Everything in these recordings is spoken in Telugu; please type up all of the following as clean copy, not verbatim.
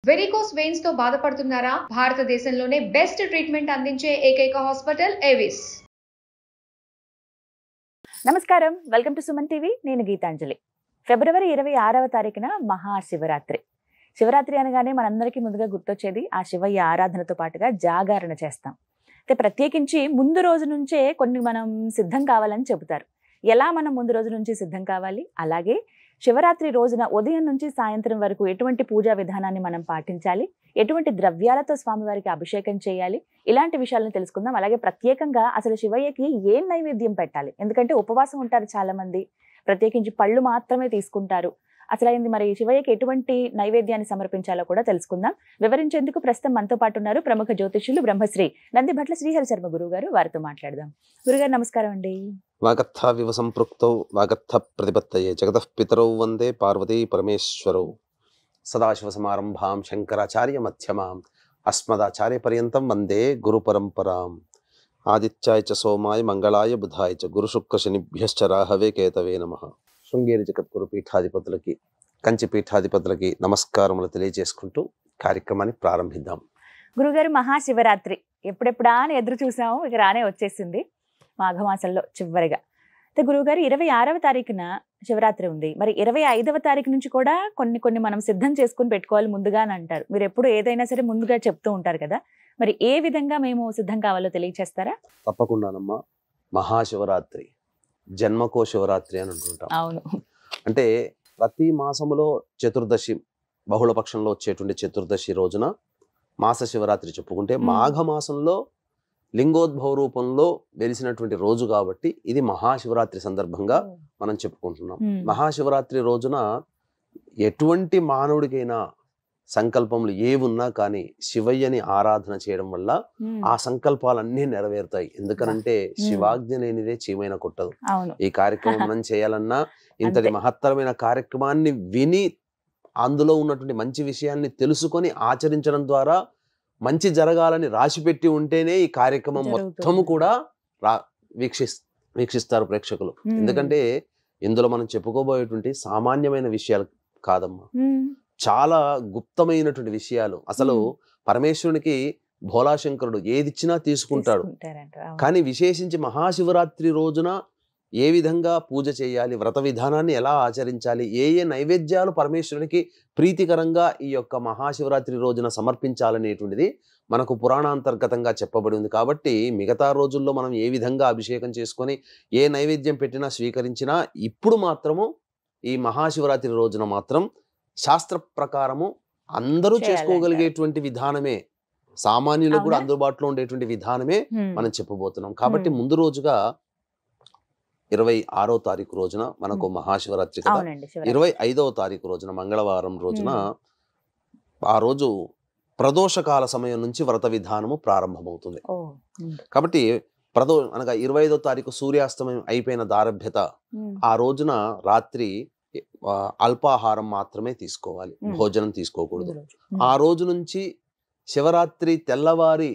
వెరికోస్ వెయిన్స్ తో బాధపడుతున్నారా? భారతదేశంలోనే బెస్ట్ ట్రీట్మెంట్ అందించే ఏకైక హాస్పిటల్ ఏవిస్. నమస్కారం, వెల్కమ్ టు సుమన్ టీవీ. నేను గీతాంజలి. ఫిబ్రవరి 26వ తారీఖున మహాశివరాత్రి. శివరాత్రి అనగానే మనందరికీ ముందుగా గుర్తొచ్చేది ఆ శివయ్య ఆరాధనతో పాటుగా జాగరణ చేస్తాం. అయితే ప్రత్యేకించి ముందు రోజు నుంచే కొన్ని మనం సిద్ధం కావాలని చెబుతారు. ఎలా మనం ముందు రోజు నుంచి సిద్ధం కావాలి, అలాగే శివరాత్రి రోజున ఉదయం నుంచి సాయంత్రం వరకు ఎటువంటి పూజా విధానాన్ని మనం పాటించాలి, ఎటువంటి ద్రవ్యాలతో స్వామివారికి అభిషేకం చేయాలి, ఇలాంటి విషయాలను తెలుసుకుందాం. అలాగే ప్రత్యేకంగా అసలు శివయ్యకి ఏం నైవేద్యం పెట్టాలి, ఎందుకంటే ఉపవాసం ఉంటారు చాలా మంది, ప్రత్యేకించి పళ్ళు మాత్రమే తీసుకుంటారు. అసలు అయింది మరి శివయ్యకి ఎటువంటి నైవేద్యాన్ని సమర్పించాలో కూడా తెలుసుకుందాం. వివరించేందుకు ప్రస్తుతం మనతో పాటు ఉన్నారు ప్రముఖ జ్యోతిష్యులు బ్రహ్మశ్రీ నందిభట్ల శ్రీహరి శర్మ గురువు గారు. వారితో మాట్లాడదాం. గురుగారు నమస్కారం అండి. వాగర్థావివ సంపృక్తౌ వాగర్థ ప్రతిపత్తయే జగతః పితరౌ వందే పార్వతీ పరమేశ్వరౌ. సదాశివ సమారంభాం శంకరాచార్య మధ్యమాం అస్మదాచార్య పర్యంతం వందే గురు పరంపరాం. ఆదిత్యాయ చ సోమాయ మంగళాయ బుధాయ చ గురు శుక్ర శనిభ్యశ్చ రాహవే కేతవే నమః. శృంగేరి జగద్గురు పీఠాధిపతులకి, కంచి పీఠాధిపతులకి నమస్కారములు తెలియజేసుకుంటూ కార్యక్రమాన్ని ప్రారంభిద్దాం. గురుగారు, మహాశివరాత్రి ఎప్పుడెప్పుడా అని ఎదురు చూసాము, ఇక రానే వచ్చేసింది మాఘమాసంలో చివరిగా. అయితే గురువుగారు 26వ తారీఖున శివరాత్రి ఉంది, మరి 25వ తారీఖు నుంచి కూడా కొన్ని మనం సిద్ధం చేసుకుని పెట్టుకోవాలి ముందుగా అని అంటారు. మీరు ఎప్పుడు ఏదైనా సరే ముందుగా చెప్తూ ఉంటారు కదా, మరి ఏ విధంగా మేము సిద్ధం కావాలో తెలియచేస్తారా? తప్పకుండానమ్మా. మహాశివరాత్రి, జన్మకో శివరాత్రి అని అంటుంటాం. అవును, అంటే ప్రతి మాసములో చతుర్దశి, బహుళపక్షంలో వచ్చేటువంటి చతుర్దశి రోజున మాస శివరాత్రి చెప్పుకుంటే, మాఘమాసంలో లింగోద్భవ రూపంలో వెలిసినటువంటి రోజు కాబట్టి ఇది మహాశివరాత్రి సందర్భంగా మనం చెప్పుకుంటున్నాం. మహాశివరాత్రి రోజున ఎటువంటి మానవుడికైనా సంకల్పములు ఏవున్నా కానీ శివయ్యని ఆరాధన చేయడం వల్ల ఆ సంకల్పాలన్నీ నెరవేరుతాయి. ఎందుకనంటే శివాజ్ఞ లేనిదే చీమైన కొట్టదు. ఈ కార్యక్రమం మనం చేయాలన్నా ఇంతటి మహత్తరమైన కార్యక్రమాన్ని విని అందులో ఉన్నటువంటి మంచి విషయాన్ని తెలుసుకొని ఆచరించడం ద్వారా మంచి జరగాలని రాసిపెట్టి ఉంటేనే ఈ కార్యక్రమం మొత్తము కూడా వీక్షిస్తారు ప్రేక్షకులు. ఎందుకంటే ఇందులో మనం చెప్పుకోబోయేటువంటి సామాన్యమైన విషయాలు కాదమ్మా, చాలా గుప్తమైనటువంటి విషయాలు. అసలు పరమేశ్వరునికి భోలాశంకరుడు ఏదిచ్చినా తీసుకుంటాడు. కానీ విశేషించి మహాశివరాత్రి రోజున ఏ విధంగా పూజ చేయాలి, వ్రత విధానాన్ని ఎలా ఆచరించాలి, ఏ నైవేద్యాలు పరమేశ్వరునికి ప్రీతికరంగా ఈ యొక్క మహాశివరాత్రి రోజున సమర్పించాలనేటువంటిది మనకు పురాణాంతర్గతంగా చెప్పబడి ఉంది. కాబట్టి మిగతా రోజుల్లో మనం ఏ విధంగా అభిషేకం చేసుకొని ఏ నైవేద్యం పెట్టినా స్వీకరించినా, ఇప్పుడు మాత్రము ఈ మహాశివరాత్రి రోజున మాత్రం శాస్త్ర ప్రకారము అందరూ చేసుకోగలిగేటువంటి విధానమే, సామాన్యులకు కూడా అందుబాటులో ఉండేటువంటి విధానమే మనం చెప్పబోతున్నాం. కాబట్టి ముందు రోజుగా 26వ తారీఖు రోజున మనకు మహాశివరాత్రి కదా, 25వ తారీఖు రోజున మంగళవారం రోజున ఆ రోజు ప్రదోషకాల సమయం నుంచి వ్రత విధానము ప్రారంభమవుతుంది. కాబట్టి అనగా 25వ తారీఖు సూర్యాస్తమయం అయిపోయిన దారభ్యత ఆ రోజున రాత్రి అల్పాహారం మాత్రమే తీసుకోవాలి, భోజనం తీసుకోకూడదు. ఆ రోజు నుంచి శివరాత్రి తెల్లవారి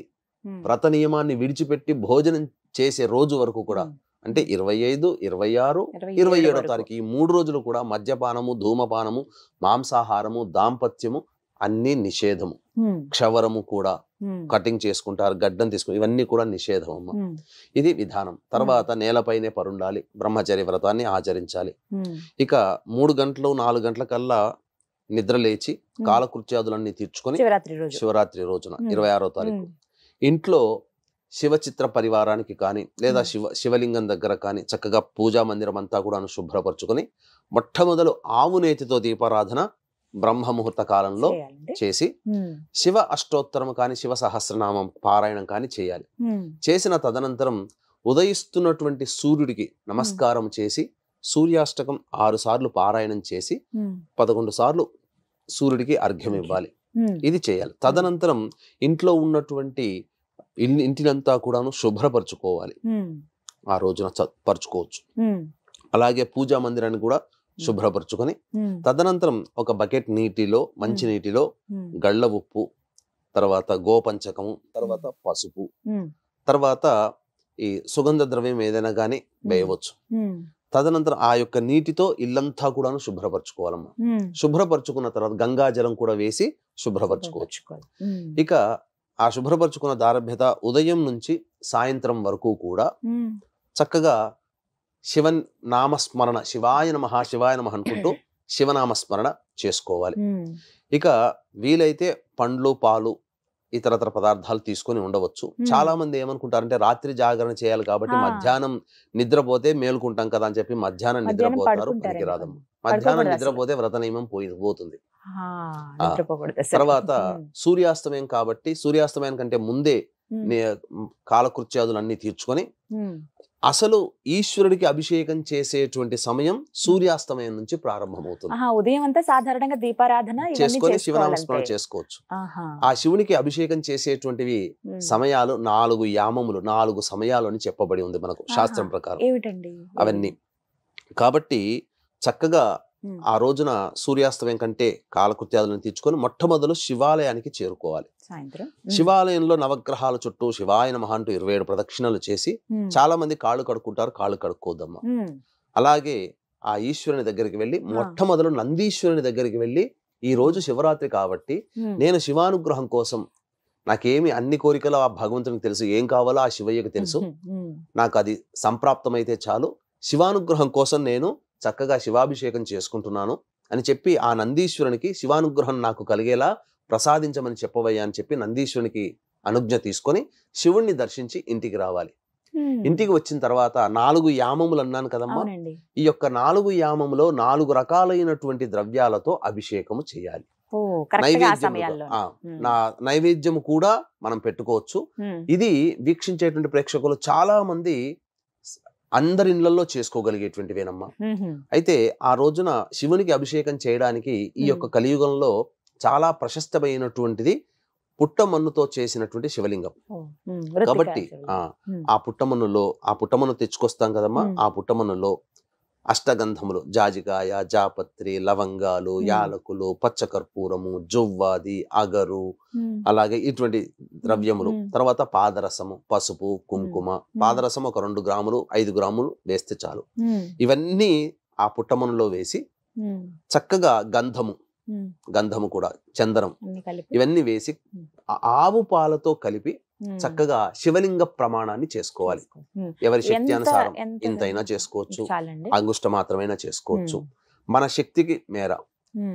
వ్రత నియమాన్ని విడిచిపెట్టి భోజనం చేసే రోజు వరకు కూడా, అంటే 25, 26, 27వ తారీఖు ఈ 3 రోజులు కూడా మద్యపానము, ధూమపానము, మాంసాహారము, దాంపత్యము అన్ని నిషేధము. క్షవరము కూడా కటింగ్ చేసుకుంటారు, గడ్డం తీసుకుంటారు, ఇవన్నీ కూడా నిషేధం అమ్మ. ఇది విధానం. తర్వాత నేలపైనే పరుండాలి, బ్రహ్మచర్య వ్రతాన్ని ఆచరించాలి. ఇక 3 గంటలు 4 గంటల కల్లా నిద్ర లేచి కాలకృత్యాదులన్నీ తీర్చుకొని శివరాత్రి రోజున 26వ తారీఖు ఇంట్లో శివచిత్ర పరివారానికి కానీ లేదా శివలింగం దగ్గర కానీ చక్కగా పూజా మందిరం అంతా కూడా శుభ్రపరచుకొని మొట్టమొదలు ఆవు నేతితో దీపారాధన బ్రహ్మముహూర్త కాలంలో చేసి శివ అష్టోత్తరం కానీ శివ సహస్రనామం పారాయణం కానీ చేయాలి. చేసిన తదనంతరం ఉదయిస్తున్నటువంటి సూర్యుడికి నమస్కారం చేసి సూర్యాష్టకం 6 సార్లు పారాయణం చేసి 11 సార్లు సూర్యుడికి అర్ఘ్యం ఇవ్వాలి. ఇది చేయాలి. తదనంతరం ఇంట్లో ఉన్నటువంటి ఇంటినంతా కూడాను శుభ్రపరచుకోవాలి. ఆ రోజున పరుచుకోవచ్చు. అలాగే పూజా మందిరాన్ని కూడా శుభ్రపరచుకొని తదనంతరం ఒక బకెట్ నీటిలో, మంచి నీటిలో గళ్ళ ఉప్పు, తర్వాత గోపంచకము, తర్వాత పసుపు, తర్వాత ఈ సుగంధ ద్రవ్యం ఏదైనా కానీ వేయవచ్చు. తదనంతరం ఆ యొక్క నీటితో ఇల్లంతా కూడా శుభ్రపరచుకోవాలమ్మా. శుభ్రపరచుకున్న తర్వాత గంగాజలం కూడా వేసి శుభ్రపరచుకోవచ్చు. ఇక ఆ శుభ్రపరచుకున్న దారభ్యత ఉదయం నుంచి సాయంత్రం వరకు కూడా చక్కగా శివనామస్మరణ, శివాయ నమః శివాయ నమః అనుకుంటూ శివనామస్మరణ చేసుకోవాలి. ఇక వీలైతే పండ్లు, పాలు, ఇతరతర పదార్థాలు తీసుకొని ఉండవచ్చు. చాలా మంది ఏమనుకుంటారంటే రాత్రి జాగరణ చేయాలి కాబట్టి మధ్యాహ్నం నిద్రపోతే మేలుకుంటాం కదా అని చెప్పి మధ్యాహ్నం నిద్రపోతారు. పనికిరాదమ్మ. మధ్యాహ్నం నిద్రపోతే వ్రత నియమం పోతుంది. తర్వాత సూర్యాస్తమయం కాబట్టి సూర్యాస్తమయం కంటే ముందే కాలకృత్యాదులన్నీ తీర్చుకొని అసలు ఈశ్వరుడికి అభిషేకం చేసేటువంటి సమయం సూర్యాస్తమయం నుంచి ప్రారంభమవుతుంది. ఉదయం అంతా సాధారణంగా దీపారాధన చేసుకొని శివనామస్మరణ చేసుకోవచ్చు. ఆ శివునికి అభిషేకం చేసేటువంటివి సమయాలు 4 యామములు, 4 సమయాలు అని చెప్పబడి ఉంది మనకు శాస్త్రం ప్రకారం. అవన్నీ కాబట్టి చక్కగా ఆ రోజున సూర్యాస్తమయం కంటే కాలకృత్యాలను తీర్చుకొని మొట్టమొదలు శివాలయానికి చేరుకోవాలి. శివాలయంలో నవగ్రహాల చుట్టూ శివాయ నమః అంటూ 27 ప్రదక్షిణలు చేసి, చాలా మంది కాళ్ళు కడుక్కుంటారు, కాళ్ళు కడుక్కోదమ్మా. అలాగే ఆ ఈశ్వరుని దగ్గరికి వెళ్ళి మొట్టమొదలు నందీశ్వరుని దగ్గరికి వెళ్ళి, ఈ రోజు శివరాత్రి కాబట్టి నేను శివానుగ్రహం కోసం, నాకేమి అన్ని కోరికలు ఆ భగవంతునికి తెలుసు, ఏం కావాలో ఆ శివయ్యకు తెలుసు, నాకు అది సంప్రాప్తమైతే చాలు, శివానుగ్రహం కోసం నేను చక్కగా శివాభిషేకం చేసుకుంటున్నాను అని చెప్పి ఆ నందీశ్వరునికి శివానుగ్రహం నాకు కలిగేలా ప్రసాదించమని చెప్పవయ్యా అని చెప్పి నందీశ్వరునికి అనుజ్ఞ తీసుకొని శివుణ్ణి దర్శించి ఇంటికి రావాలి. ఇంటికి వచ్చిన తర్వాత 4 యామములు అన్నాను కదమ్మా. ఈ యొక్క 4 యామములో 4 రకాలైనటువంటి ద్రవ్యాలతో అభిషేకము చేయాలి. నైవేద్యము కూడా మనం పెట్టుకోవచ్చు. ఇది వీక్షించేటువంటి ప్రేక్షకులు చాలా మంది అందరి ఇళ్లలో చేసుకోగలిగేటువంటివేనమ్మా. అయితే ఆ రోజున శివునికి అభిషేకం చేయడానికి ఈ యొక్క కలియుగంలో చాలా ప్రశస్తమైనటువంటిది పుట్టమన్నుతో చేసినటువంటి శివలింగం. కాబట్టి ఆ పుట్టమన్ను తెచ్చుకొస్తాం కదమ్మా. ఆ పుట్టమన్నులో అష్టగంధములు, జాజికాయ, జాపత్రి, లవంగాలు, యాలకులు, పచ్చకర్పూరము, జొవ్వాది, అగరు, అలాగే ఇటువంటి ద్రవ్యములు, తర్వాత పాదరసము, పసుపు, కుంకుమ. పాదరసం ఒక 2 గ్రాములు 5 గ్రాములు వేస్తే చాలు. ఇవన్నీ ఆ పుట్టమన్నులో వేసి చక్కగా గంధము కూడా, చందనం, ఇవన్నీ వేసి ఆవు పాలతో కలిపి చక్కగా శివలింగ ప్రమాణాన్ని చేసుకోవాలి. ఎవరి శక్తి అనుసారం ఇంతైనా చేసుకోవచ్చు, అంగుష్ట మాత్రమైనా చేసుకోవచ్చు, మన శక్తికి మేర.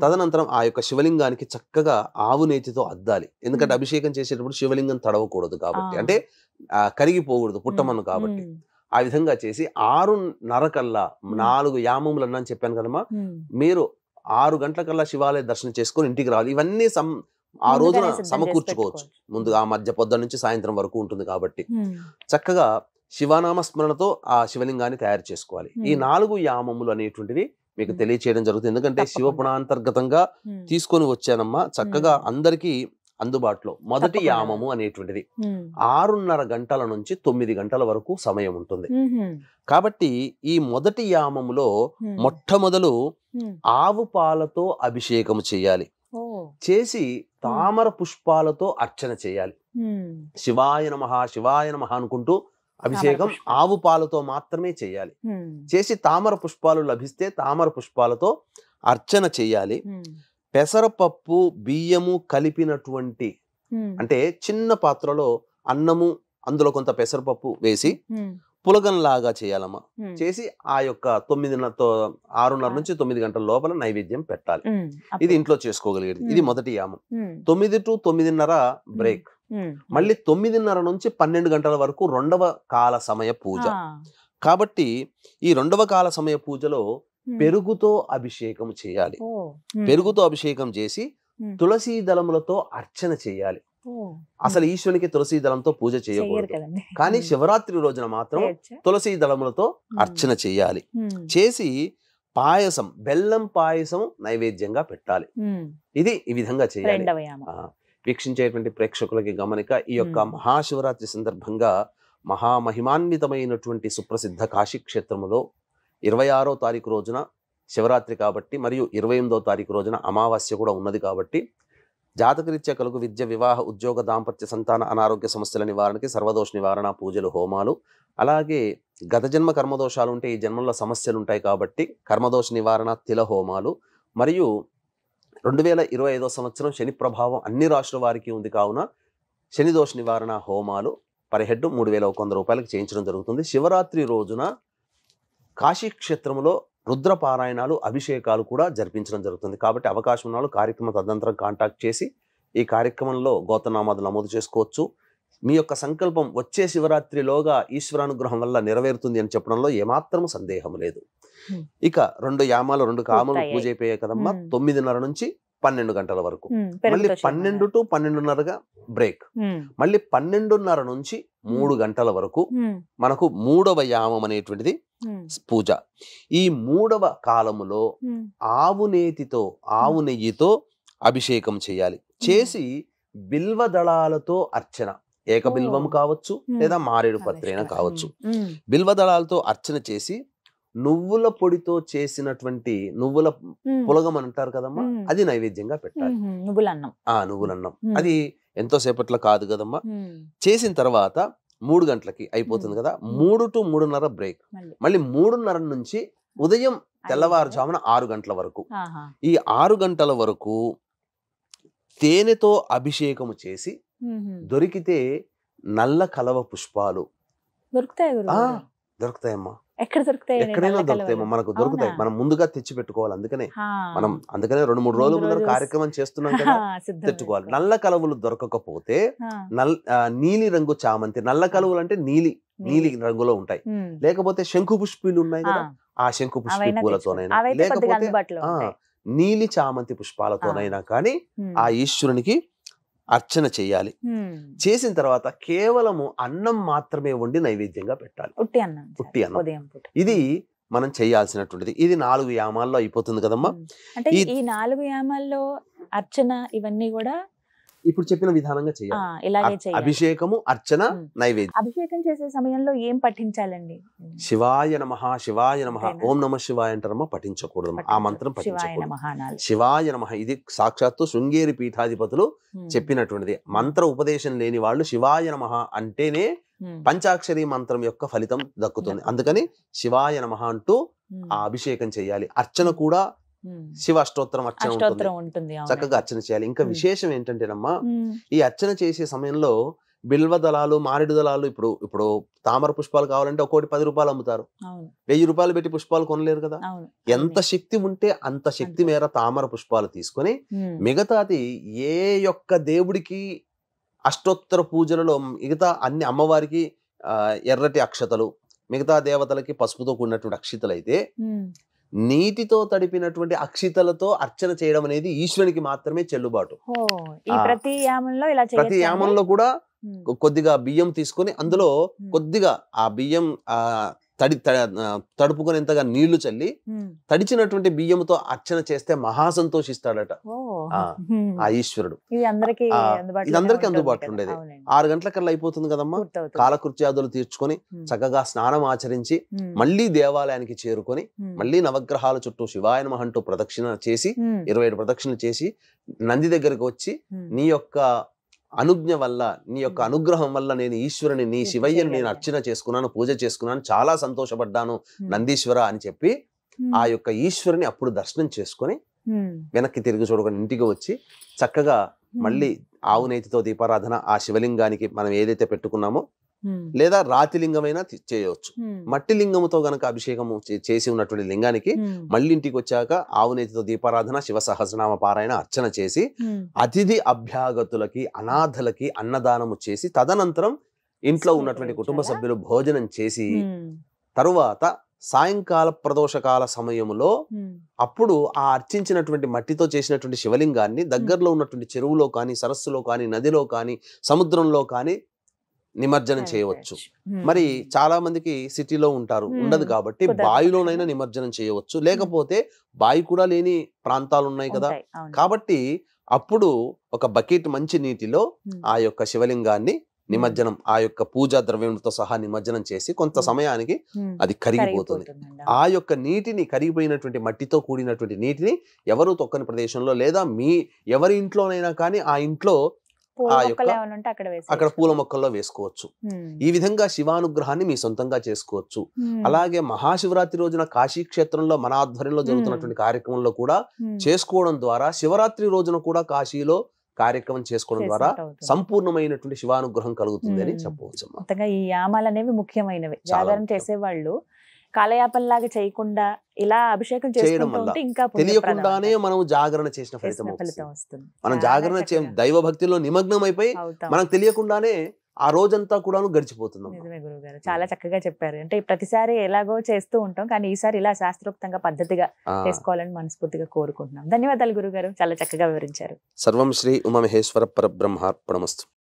తదనంతరం ఆ యొక్క శివలింగానికి చక్కగా ఆవు నేతితో అద్దాలి. ఎందుకంటే అభిషేకం చేసేటప్పుడు శివలింగం తడవకూడదు కాబట్టి, అంటే కరిగిపోకూడదు పుట్టమన్ను కాబట్టి. ఆ విధంగా చేసి 6:30 కల్లా 4 యామములు అన్నా చెప్పాను కదమ్మా. మీరు 6 గంటల కల్లా శివాలయ దర్శనం చేసుకొని ఇంటికి రావాలి. ఇవన్నీ ఆ రోజున సమకూర్చుకోవచ్చు. ముందు ఆ మధ్య పొద్దున్న నుంచి సాయంత్రం వరకు ఉంటుంది కాబట్టి చక్కగా శివనామస్మరణతో ఆ శివలింగాన్ని తయారు చేసుకోవాలి. ఈ 4 యామములు అనేటువంటివి మీకు తెలియచేయడం జరుగుతుంది. ఎందుకంటే శివపుణాంతర్గతంగా తీసుకొని వచ్చానమ్మా. చక్కగా అందరికీ అందుబాటులో మొదటి యామము అనేటువంటిది 6:30 గంటల నుంచి 9 గంటల వరకు సమయం ఉంటుంది. కాబట్టి ఈ మొదటి యామములో మొట్టమొదలు ఆవు పాలతో అభిషేకము చేయాలి. చేసి తామర పుష్పాలతో అర్చన చేయాలి. శివాయ నమః శివాయ నమః అనుకుంటూ అభిషేకం ఆవు పాలతో మాత్రమే చేయాలి. చేసి తామర పుష్పాలు లభిస్తే తామర పుష్పాలతో అర్చన చేయాలి. పెసరపప్పు, బియ్యము కలిపినటువంటి, అంటే చిన్న పాత్రలో అన్నము, అందులో కొంత పెసరపప్పు వేసి పులగంలాగా చేయాలమ్మా. చేసి ఆ యొక్క 6:30 నుంచి 9 గంటల లోపల నైవేద్యం పెట్టాలి. ఇది ఇంట్లో చేసుకోగలిగేది. ఇది మొదటి యామం. 9 to 9:30 బ్రేక్. మళ్ళీ 9:30 నుంచి 12 గంటల వరకు 2వ కాల సమయ పూజ. కాబట్టి ఈ 2వ కాల సమయ పూజలో పెరుగుతో అభిషేకం చేయాలి. పెరుగుతో అభిషేకం చేసి తులసీ దళములతో అర్చన చేయాలి. అసలు ఈశ్వరునికి తులసీ దళంతో పూజ చేయకూడదు, కానీ శివరాత్రి రోజున మాత్రం తులసీ దళములతో అర్చన చేయాలి. చేసి పాయసం, బెల్లం పాయసం నైవేద్యంగా పెట్టాలి. ఇది ఈ విధంగా చేయాలి. వీక్షించేటువంటి ప్రేక్షకులకి గమనిక, ఈ యొక్క మహాశివరాత్రి సందర్భంగా మహామహిమాన్వితమైనటువంటి సుప్రసిద్ధ కాశీ క్షేత్రములో 26వ తారీఖు రోజున శివరాత్రి కాబట్టి, మరియు 28వ తారీఖు రోజున అమావాస్య కూడా ఉన్నది కాబట్టి, జాతకరీత్యా కలుగు విద్య, వివాహ, ఉద్యోగ, దాంపత్య, సంతాన, అనారోగ్య సమస్యల నివారణకి సర్వదోష నివారణ పూజలు, హోమాలు, అలాగే గత జన్మ కర్మదోషాలు ఉంటే ఈ జన్మల్లో సమస్యలు ఉంటాయి కాబట్టి కర్మదోష నివారణ తిల హోమాలు, మరియు 2025 సంవత్సరం శని ప్రభావం అన్ని రాష్ట్రాల వారికి ఉంది కావున శని దోష నివారణ హోమాలు పర్ హెడ్ 3,100 రూపాయలకు చేయించడం జరుగుతుంది. శివరాత్రి రోజున కాశీ క్షేత్రంలో రుద్ర పారాయణాలు అభిషేకాలు కూడా జరిపించడం జరుగుతుంది. కాబట్టి అవకాశం ఉన్న వాళ్ళు కార్యక్రమం తదనంతరం కాంటాక్ట్ చేసి ఈ కార్యక్రమంలో గోత్రనామాలు నమోదు చేసుకోవచ్చు. మీ యొక్క సంకల్పం వచ్చే శివరాత్రిలోగా ఈశ్వరానుగ్రహం వల్ల నెరవేరుతుంది అని చెప్పడంలో ఏమాత్రం సందేహం లేదు. ఇక 2 యామాలు 2 కాములు పూజ అయిపోయాయి కదమ్మా. 9:30 నుంచి 12 గంటల వరకు, మళ్ళీ 12 to 12:30గా బ్రేక్, మళ్ళీ 12:30 నుంచి 3 గంటల వరకు మనకు 3వ యామం అనేటువంటిది పూజ. ఈ 3వ కాలములో ఆవు నెయ్యితో అభిషేకం చేయాలి. చేసి బిల్వ దళాలతో అర్చన, ఏక బిల్వం కావచ్చు లేదా మారేడు పత్రైనా కావచ్చు, బిల్వ దళాలతో అర్చన చేసి నువ్వుల పొడితో చేసినటువంటి నువ్వుల పులగం అంటారు కదమ్మా, అది నైవేద్యంగా పెట్టాలి. నువ్వులన్నం అది ఎంతో సేపట్లో కాదు కదమ్మా. చేసిన తర్వాత 3 గంటలకి అయిపోతుంది కదా, 3 to 3:30 బ్రేక్, మళ్ళీ 3:30 నుంచి ఉదయం తెల్లవారుజామున 6 గంటల వరకు. ఈ 6 గంటల వరకు తేనెతో అభిషేకము చేసి దొరికితే నల్ల కలవ పుష్పాలు దొరుకుతాయమ్మా. ఎక్కడైనా దొరుకుతాయమ్మా, మనకు దొరుకుతాయి. మనం ముందుగా తెచ్చి పెట్టుకోవాలి. అందుకనే 2-3 రోజుల ముందర కార్యక్రమం చేస్తున్నాం కదా, తెచ్చుకోవాలి. నల్ల కలవులు దొరకకపోతే నీలి రంగు చామంతి, నల్ల కలవులు అంటే నీలి రంగులో ఉంటాయి. లేకపోతే శంకు పుష్పీలు ఉన్నాయి కదా, ఆ శంకు పుష్పి పూలతోనైనా, లేకపోతే నీలి చామంతి పుష్పాలతోనైనా కానీ ఆ ఈశ్వరునికి అర్చన చేయాలి. చేసిన తర్వాత కేవలము అన్నం మాత్రమే వండి నైవేద్యంగా పెట్టాలి, ఉట్టి అన్నం. ఇది మనం చేయాల్సినటువంటిది. ఇది 4 యామాల్లో అయిపోతుంది కదమ్మా. అంటే ఈ 4 యామాల్లో అర్చన ఇవన్నీ కూడా ఇప్పుడు చెప్పిన విధానంగా చేయాలి. అభిషేకము, అర్చన, నైవేద్యం. అభిషేకం చేసే సమయంలో ఏం పఠించాలండి? శివాయ నమః, శివాయ నమః, ఓం నమః శివాయ అంటారమ్మా, పఠించకూడదు. ఆ మంత్రం పఠించకూడదు. శివాయ నమః ఇది సాక్షాత్తు శృంగేరి పీఠాధిపతులు చెప్పినటువంటిది. మంత్ర ఉపదేశం లేని వాళ్ళు శివాయ నమః అంటేనే పంచాక్షరి మంత్రం యొక్క ఫలితం దక్కుతుంది. అందుకని శివాయ నమః అంటూ ఆ అభిషేకం చేయాలి. అర్చన కూడా శివ అష్టోత్తరం అర్చన ఉంటుంది, చక్కగా అర్చన చేయాలి. ఇంకా విశేషం ఏంటంటేనమ్మా, ఈ అర్చన చేసే సమయంలో బిల్వ దళాలు, మారేడు దళాలు, ఇప్పుడు తామర పుష్పాలు కావాలంటే ఒక్కోటి 10 రూపాయలు అమ్ముతారు. 1000 రూపాయలు పెట్టి పుష్పాలు కొనలేరు కదా. ఎంత శక్తి ఉంటే అంత శక్తి మేర తామర పుష్పాలు తీసుకొని మిగతాది ఏ యొక్క దేవుడికి అష్టోత్తర పూజలలో మిగతా అన్ని అమ్మవారికి ఎర్రటి అక్షతలు, మిగతా దేవతలకి పసుపుతో కూడినటువంటి అక్షితలు అయితే నీటితో తడిపినటువంటి అక్షితలతో అర్చన చేయడం అనేది ఈశ్వరునికి మాత్రమే చెల్లుబాటు. ప్రతి యామంలో కూడా కొద్దిగా బియ్యం తీసుకొని అందులో కొద్దిగా ఆ బియ్యం తడుపుకునేంతగా నీళ్లు చల్లి తడిచినటువంటి బియ్యంతో అర్చన చేస్తే మహాసంతోషిస్తాడట ఆ ఈశ్వరుడు. ఇది అందరికీ అందుబాటులో ఉండేది. 6 గంటల కల్లా అయిపోతుంది కదమ్మా. కాలకృత్యాదులు తీర్చుకొని చక్కగా స్నానం ఆచరించి మళ్ళీ దేవాలయానికి చేరుకొని మళ్ళీ నవగ్రహాల చుట్టూ శివాయ నమః అంటూ ప్రదక్షిణ చేసి 27 ప్రదక్షిణలు చేసి నంది దగ్గరికి వచ్చి నీ యొక్క అనుజ్ఞ వల్ల, నీ యొక్క అనుగ్రహం వల్ల నేను ఈశ్వరుని, నీ శివయ్యని నేను అర్చన చేసుకున్నాను, పూజ చేసుకున్నాను, చాలా సంతోషపడ్డాను నందీశ్వర అని చెప్పి ఆ యొక్క ఈశ్వరుని అప్పుడు దర్శనం చేసుకొని వెనక్కి తిరిగి చూడకుండా ఇంటికి వచ్చి చక్కగా మళ్ళీ ఆవు నేతితో దీపారాధన ఆ శివలింగానికి మనం ఏదైతే పెట్టుకున్నామో, లేదా రాతి లింగమైనా చేయవచ్చు. మట్టి లింగముతో గనక అభిషేకము చేసి ఉన్నటువంటి లింగానికి మళ్ళీ ఇంటికి వచ్చాక ఆవు నేతితో దీపారాధన, శివ సహస్రనామ పారాయణ, అర్చన చేసి అతిథి అభ్యాగతులకి, అనాథలకి అన్నదానము చేసి తదనంతరం ఇంట్లో ఉన్నటువంటి కుటుంబ సభ్యులు భోజనం చేసి తరువాత సాయంకాల ప్రదోషకాల సమయంలో అప్పుడు ఆ అర్చించినటువంటి మట్టితో చేసినటువంటి శివలింగాన్ని దగ్గరలో ఉన్నటువంటి చెరువులో కానీ, సరస్సులో కానీ, నదిలో కానీ, సముద్రంలో కానీ నిమజ్జనం చేయవచ్చు. మరి చాలా మందికి సిటీలో ఉంటారు, ఉండదు కాబట్టి బావిలోనైనా నిమజ్జనం చేయవచ్చు. లేకపోతే బావి కూడా లేని ప్రాంతాలు ఉన్నాయి కదా, కాబట్టి అప్పుడు ఒక బకెట్ మంచి నీటిలో ఆ యొక్క శివలింగాన్ని నిమజ్జనం, ఆ యొక్క పూజా ద్రవ్యంతో సహా నిమజ్జనం చేసి కొంత సమయానికి అది కరిగిపోతుంది. ఆ యొక్క నీటిని, కరిగిపోయినటువంటి మట్టితో కూడినటువంటి నీటిని ఎవరు తొక్కని ప్రదేశంలో లేదా మీ ఎవరి ఇంట్లోనైనా కానీ ఆ ఇంట్లో అక్కడ పూల మొక్కల్లో వేసుకోవచ్చు. ఈ విధంగా శివానుగ్రహాన్ని మీ సొంతంగా చేసుకోవచ్చు. అలాగే మహాశివరాత్రి రోజున కాశీ క్షేత్రంలో మన ఆధ్వర్యంలో జరుగుతున్నటువంటి కార్యక్రమంలో కూడా చేసుకోవడం ద్వారా శివరాత్రి రోజున కూడా కాశీలో కార్యక్రమం చేసుకోవడం ద్వారా సంపూర్ణమైనటువంటి శివానుగ్రహం కలుగుతుంది అని చెప్పవచ్చు. ఈ యామాలు అనేవి ముఖ్యమైనవి. జాగరణ చేసేవాళ్ళు కాలయాపనలాగా చేయకుండా ఇలా అభిషేకం చేయడం వల్ల ఇంకా తెలియకుండానే మనం జాగరణ చేసిన ఫలితం వస్తుంది. మనం జాగరణ దైవ భక్తిలో నిమగ్నం అయిపోయి మనకు తెలియకుండానే ఆ రోజంతా కూడా గడిచిపోతున్నాం. నిజమే గురుగారు, చాలా చక్కగా చెప్పారు. అంటే ప్రతిసారి ఎలాగో చేస్తూ ఉంటాం, కానీ ఈసారి ఇలా శాస్త్రోక్తంగా పద్ధతిగా చేసుకోవాలని మనస్ఫూర్తిగా కోరుకుంటున్నాం. ధన్యవాదాలు గురుగారు, చాలా చక్కగా వివరించారు. సర్వం శ్రీ ఉమామహేశ్వర పరబ్రహ్మార్పణమస్తు.